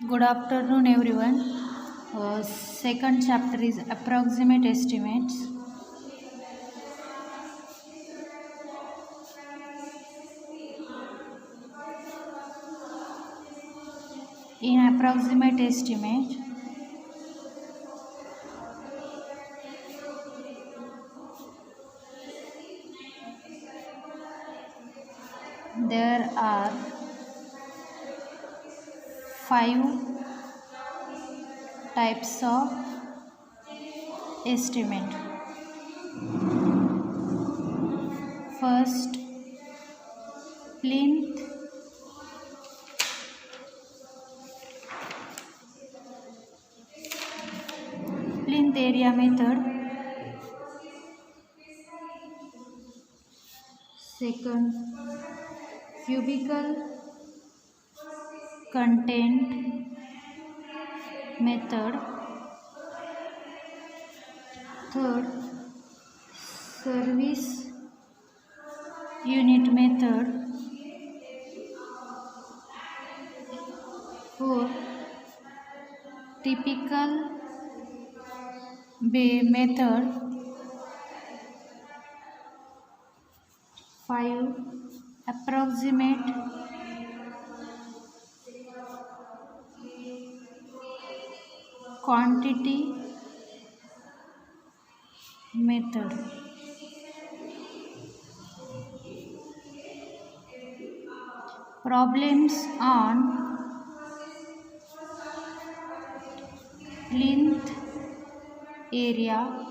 Good afternoon, everyone. Second chapter is approximate estimates. In approximate estimate, there are 5 types of estimate. First, plinth area method. Second, cubical content method. Third, service unit method. Fourth, typical bay method. 5, approximate quantity method. Problems on plinth area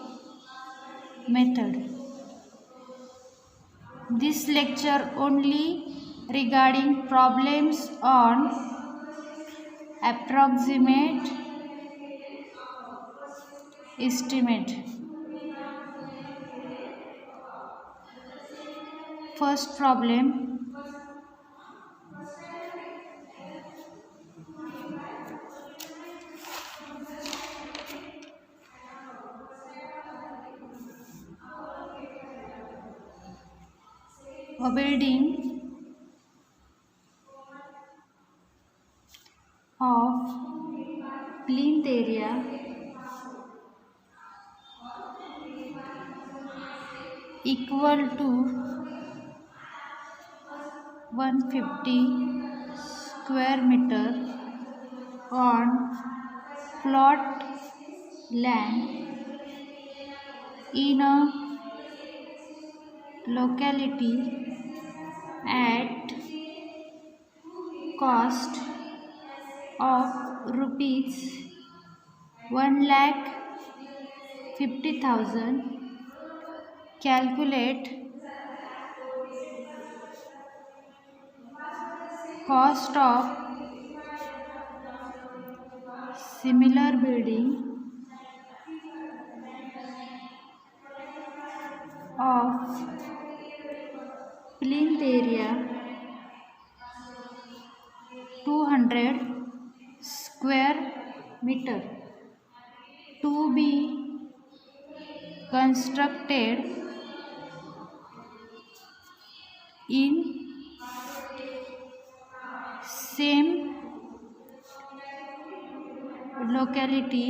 method. This lecture only regarding problems on approximate estimate. First problem. A building of plinth area equal to 150 square meter on plot land in a locality at cost of rupees 1,50,000. Calculate cost of similar building of plinth area 200 square meter to be constructed in same locality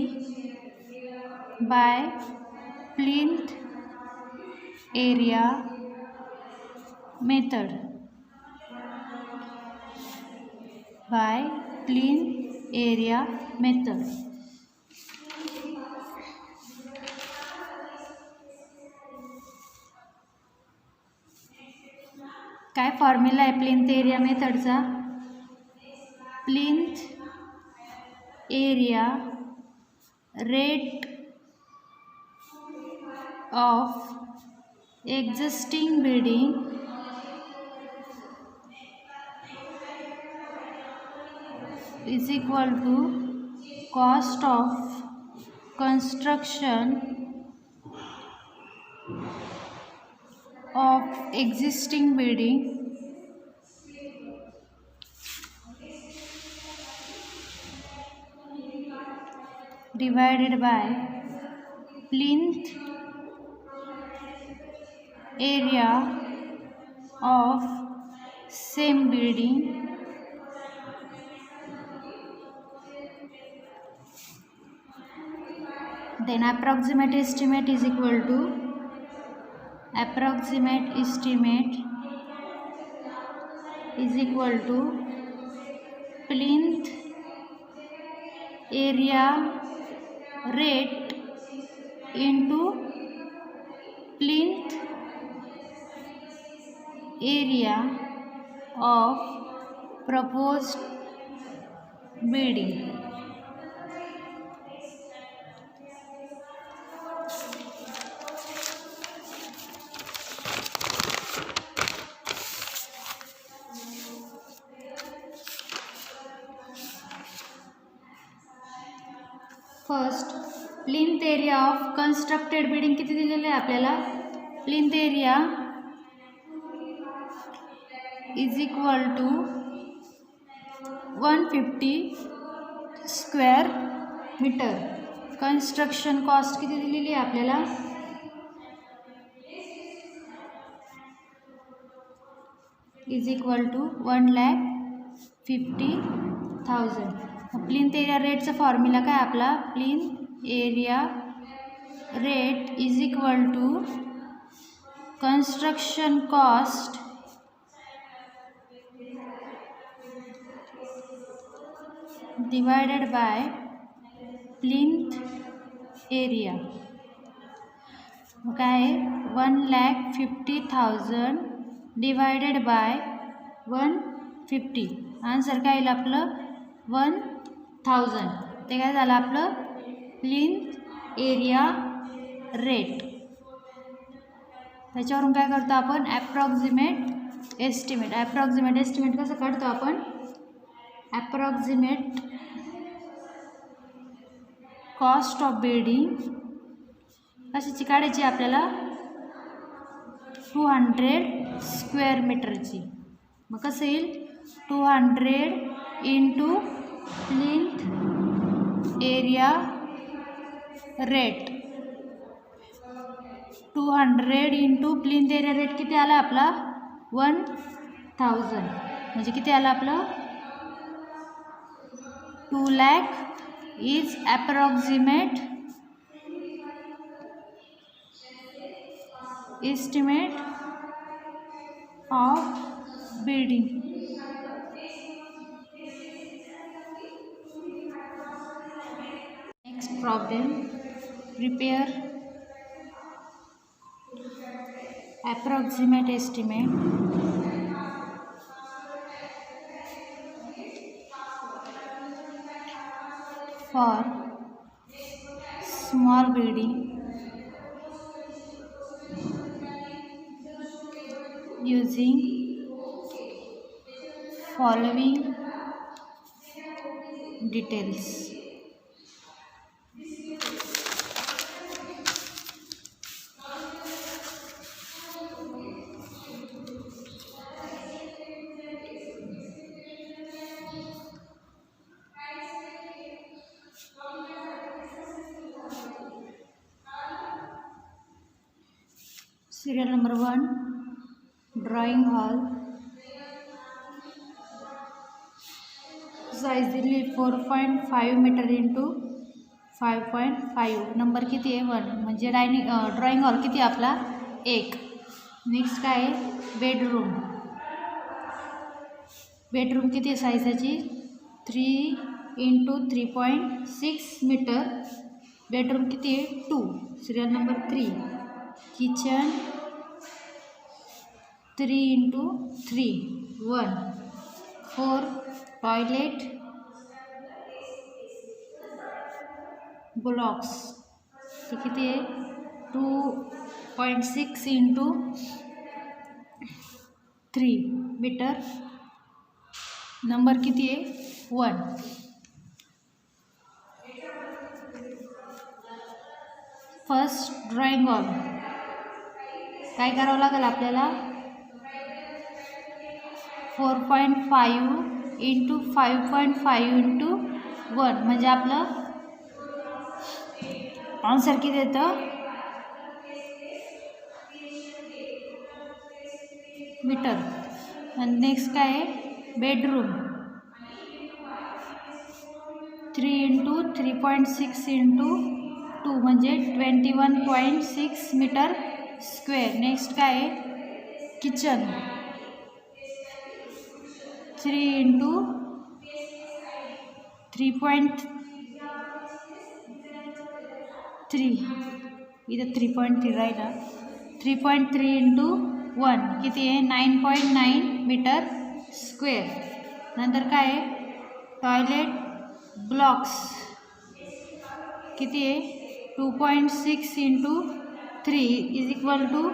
by plinth area method. By plinth area method. काय formula आहे plinth area मेथडचा? Plinth area rate of existing building is equal to cost of construction of existing building divided by plinth area of same building then approximate estimate is equal to plinth area rate into plinth area of proposed building. First plinth area of constructed building किती दिलेले आहे आपल्याला. Plinth area is equal to 150 square metre. Construction cost किती दिलेली आहे आपल्याला. Is equal to 1,50,000. Plinth area रेटचा formula काय आपला. Plinth area rate is equal to construction cost divided by plinth area. काय 1,50,000 डिवाइडेड बाय 150. आन्सर काय येईल आपलं 1,000. ते काय झालं आपलं प्लिंथ एरिया रेट. त्याच्यावरून काय करतो आपण ॲप्रॉक्सिमेट एस्टिमेट कसं काढतो आपण. ॲप्रॉक्सिमेट कॉस्ट ऑफ बिल्डिंग कशाची काढायची आपल्याला 200 स्क्वेअर मीटरची. मग कसं येईल 200 into plinth area rate. 200 into plinth area rate किती आला आपला 1,000. म्हणजे किती आला आपलं 2 lakh is approximate estimate of building. Next problem, prepare approximate estimate for small building using following details. Serial number 1, drawing hall. Size दिली 4.5 मीटर इंटू 5.5. नंबर किती आहे 1. म्हणजे ड्राइंग हॉल किती आपला 1. नेक्स्ट काय आहे बेडरूम किती आहे साईजाची 3 इंटू 3.6 मीटर. बेडरूम किती आहे 2. Serial number 3. Kitchen 3 into 3 1. 4 toilet blocks ते किती आहे 2.6 इंटू 3 मीटर. नंबर किती आहे 1. फर्स्ट ड्राइंग हॉल काय करावं लागेल आपल्याला 4.5 इंटू 5.5 इंटू 1 म्हणजे आपलं आन्सर किती येतं मीटर. आणि नेक्स्ट काय आहे बेडरूम 3 इंटू 3.6 इंटू 2 म्हणजे 21.6 मीटर स्क्वेअर. नेक्स्ट काय आहे, किचन 3 इंटू 3.3, इथं 3.3 राहिला, 3.3 इंटू 1 किती आहे, 9.9 मीटर स्क्वेअर. नंतर काय आहे, टॉयलेट ब्लॉक्स किती आहे, 2.6 into 3 is equal two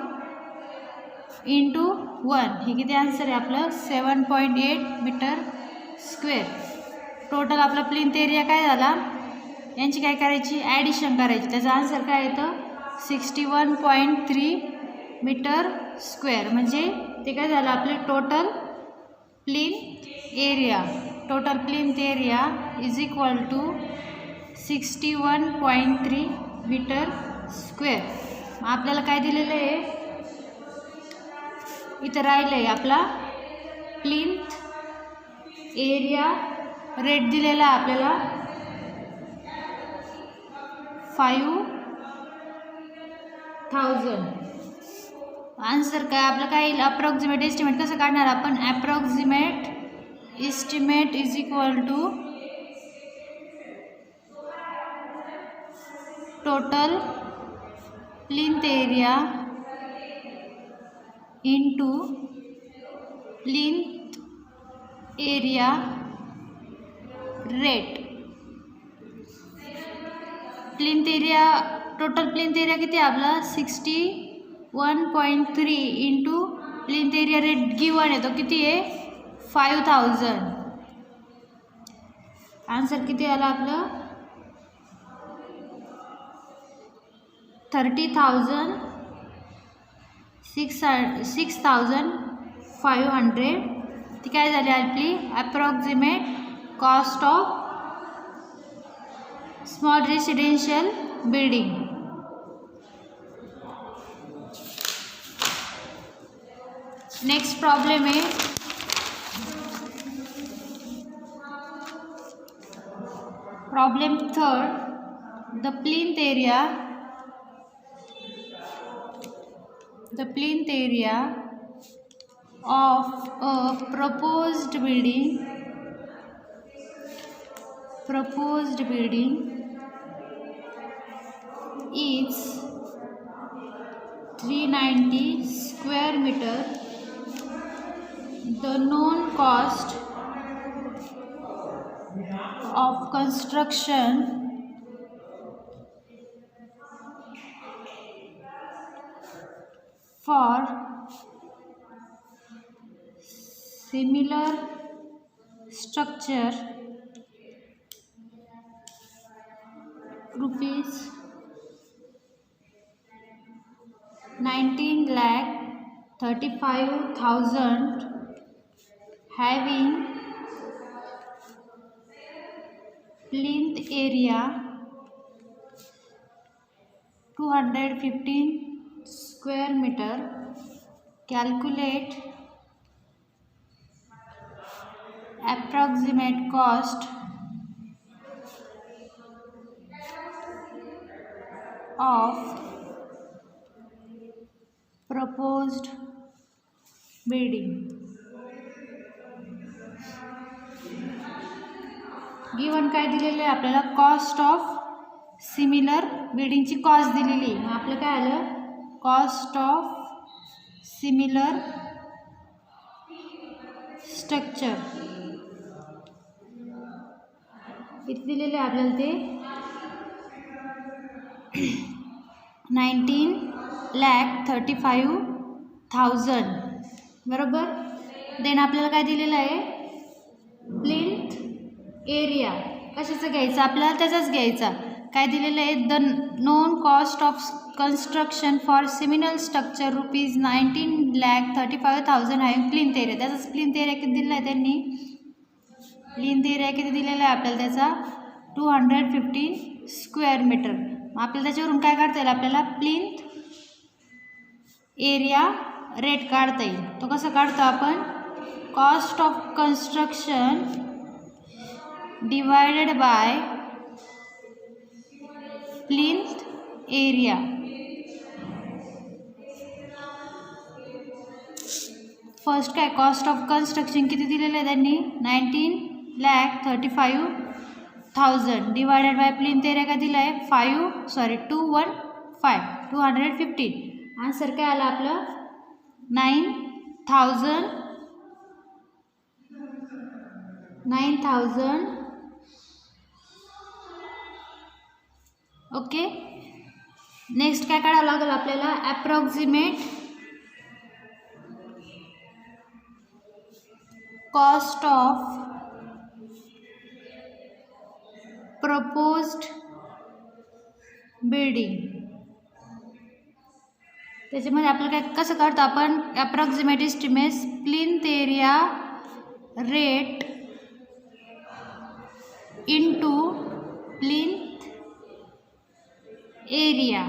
into 1, हे किती आन्सर आहे आपलं, 7.8 मीटर स्क्वेअर. टोटल आपला प्लिंथ एरिया काय झाला, यांची काय करायची, ॲडिशन करायची. त्याचा आन्सर काय येतं, 61.3 मीटर स्क्वेअर. म्हणजे ते काय झालं, आपले total plinth area. Total plinth area is equal to 61.3 metre square. आपल्याला काय दिलेलं आहे, इथं राहिलं आहे आपला प्लिंथ एरिया रेट दिलेला आहे आपल्याला 5,000. आन्सर काय आपलं काय येईल, अप्रॉक्सिमेट एस्टिमेट कसं काढणार आपण, approximate estimate is equal to total plinth area into plinth area rate. Plinth area, total plinth area किती आहे आपला 61.3 into plinth area rate given आहे तो किती आहे 5,000. आन्सर किती आला आपलं 6,500. ती काय झाली आपली approximate cost of small residential building. Next problem आहे problem third. The plinth area of a proposed building is 390 square meter. The known cost of construction for similar structure rupees 19,35,000 having plinth area 215 square meter. Calculate approximate cost of proposed building. Given काय दिलेलं आहे आपल्याला, cost of similar बिल्डिंगची cost दिलेली. मग आपलं काय आलं, cost of similar structure किती दिलेले आपल्याला ते 19,35,000 बरोबर. देन आपल्याला काय दिलेलं आहे, प्लिंथ एरिया कशाचा घ्यायचा आपल्याला, त्याचाच घ्यायचा. काय दिलेलं आहे, the known cost of construction for similar structure rupees 19,35,000 आहे प्लिंथ एरिया. त्याचाच प्लिंथ एरिया किती दिलेला आहे त्यांनी, प्लिंथ एरिया किती दिलेला आहे आपल्याला त्याचा 215 स्क्वेअर मीटर. आपल्याला त्याच्यावरून काय काढता येईल आपल्याला, प्लिंथ एरिया रेट काढता येईल. तो कसं काढतो आपण, cost of construction divided by plinth area. First काय कॉस्ट ऑफ कन्स्ट्रक्शन किती दिलेलं आहे त्यांनी 19,35,000 डिवायडेड बाय प्लिंथ एरिया काय दिला आहे 215. आन्सर काय आला आपलं 9,000. ओके. नेक्स्ट काय काढावं लागेल आपल्याला approximate cost of proposed building. त्याच्यामध्ये आपल्याला काय कसं करतो आपण approximate estimates plinth area rate into plinth area.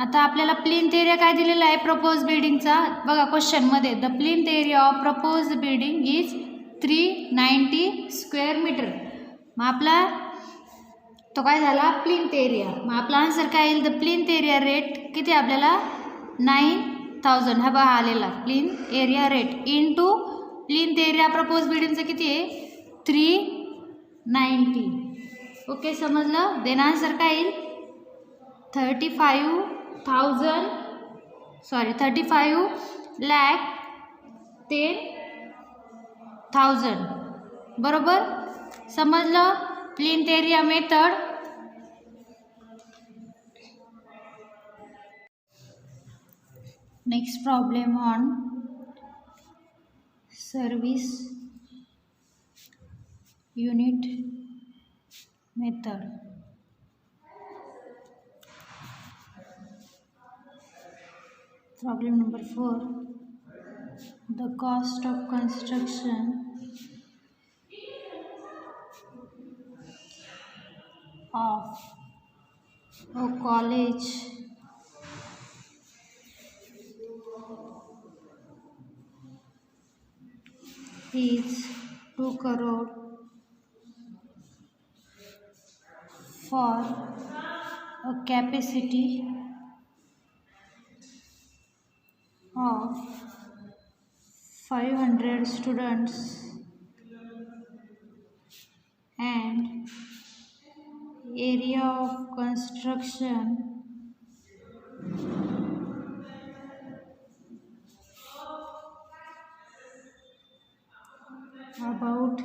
आता आपल्याला प्लिंथ एरिया काय दिलेला आहे प्रपोज बिल्डिंगचा बघा क्वेश्चनमध्ये the plinth area of propose building is 390 square metre. मग आपला तो काय झाला प्लिंथ एरिया. मग आपला आन्सर काय येईल द प्लिंथ एरिया रेट किती आपल्याला 9,000 हा बघा आलेला plinth area rate into plinth area propose बिल्डिंगचं किती आहे 390. ओके समजलं. देन आन्सर काय येईल 35,10,000 बरोबर. समजलं plinth area method. Next problem on service unit method. Problem number 4. The cost of construction of a college is 2 crore for a capacity of 500 students and area of construction about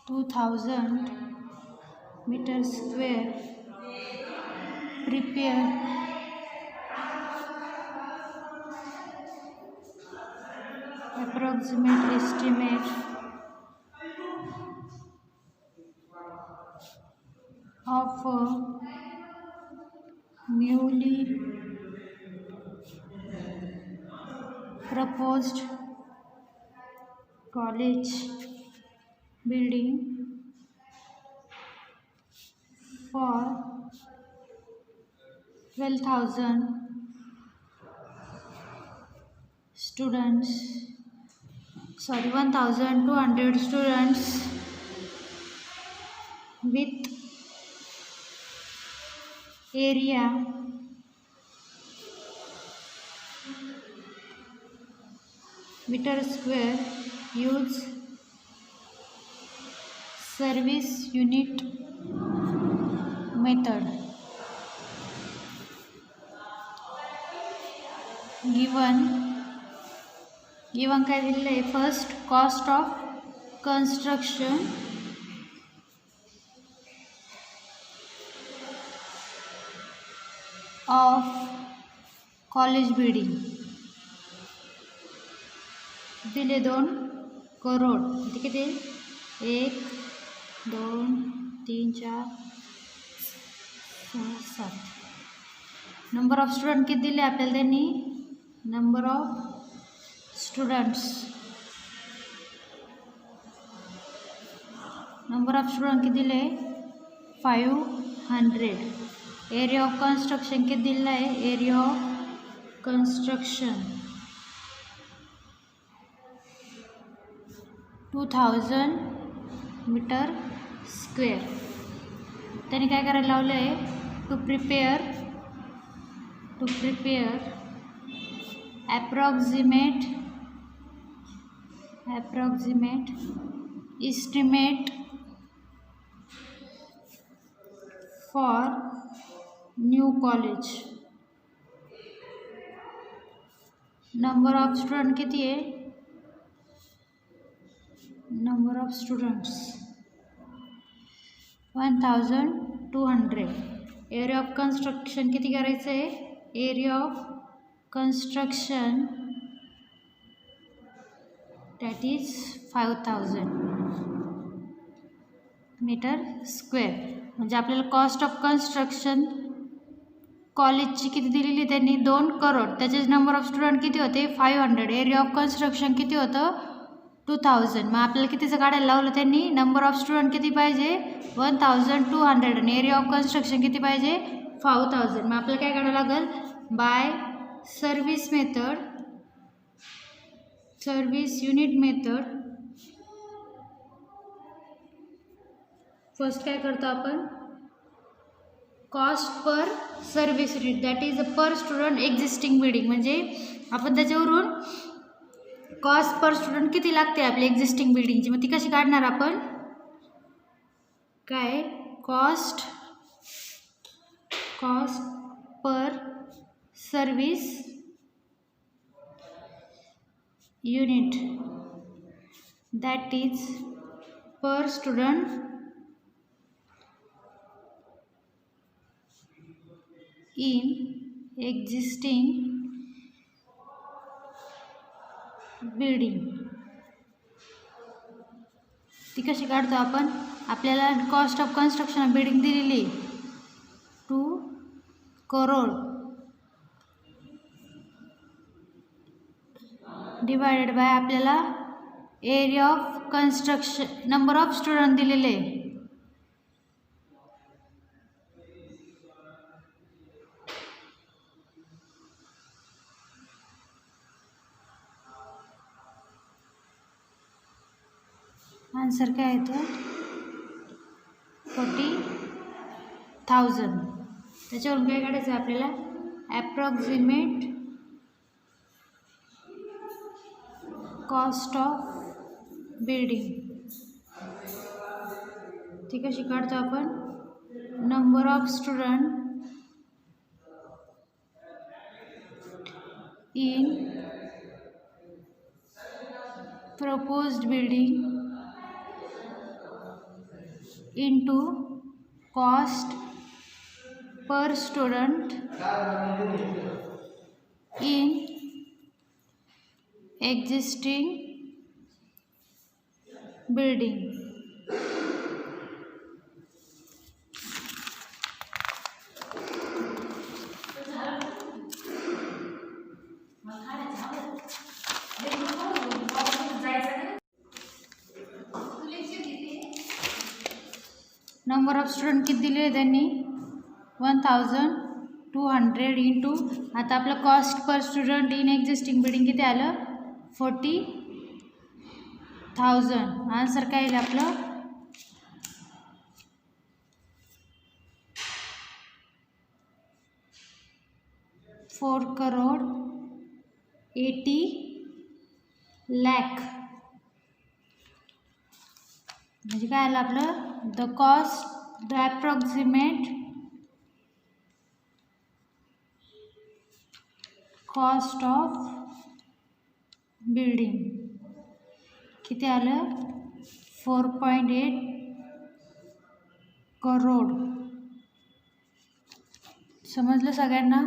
2,000 meter square. Prepare approximate estimate of a newly proposed college building for 12,000 students 1,200 students with area meter square. Use service unit method. Given काय दिलेलं आहे first cost of construction of college building दिले 2 करोड. किती 1 2 3 4 6 7. Number of student किती दिले आपल्याला त्यांनी number of student किती दिले 500. एरिया ऑफ कन्स्ट्रक्शन किती दिलेला आहे area of construction 2,000 metre square. त्यांनी काय करायला लावलं आहे, to prepare approximate estimate for new college. Number of student किती आहे, number of students 1200. Area of construction किती करायचं आहे, area of construction that is 5000 metre square. म्हणजे आपल्याला कॉस्ट ऑफ कन्स्ट्रक्शन कॉलेजची किती दिलेली त्यांनी, 2 करोड. त्याचे नंबर ऑफ स्टुडंट किती होते, 500. एरिया ऑफ कन्स्ट्रक्शन किती होतं, 2000. मग आपल्याला कितीचं काढायला लावलं त्यांनी, नंबर ऑफ स्टुडंट किती पाहिजे, 1200 आणि एरिया ऑफ कन्स्ट्रक्शन किती पाहिजे, 5000. मग आपल्याला काय काढावं लागेल, by service unit method. First काय करतो आपण, cost per service unit that is per student existing building. म्हणजे आपण त्याच्यावरून कॉस्ट पर स्टुडंट किती लागते आपली एक्झिस्टिंग बिल्डिंगची, मग ती कशी काढणार आपण, काय cost per service unit that is per student in existing building. ती कशी काढतो आपण, आपल्याला कॉस्ट ऑफ कन्स्ट्रक्शन बिल्डिंग दिलेली 2 करोड डिवायडेड बाय आपल्याला area of construction, number of student दिलेले. आन्सर काय येतं, 40,000. त्याच्यावरून काय काढायचं आपल्याला, ॲप्रॉक्सिमेट कॉस्ट ऑफ बिल्डिंग. ती कशी काढतो आपण, number of student in proposed building into cost per student in existing building. Number of student किती दिले त्यांनी, 1200 इंटू, आता आपलं cost per student in existing building किती आलं, 40,000. आन्सर काय येईल आपलं, 4,80,00,000. म्हणजे काय आलं आपलं, the approximate cost of building किती आलं, 4.8 करोड. समजलं सगळ्यांना.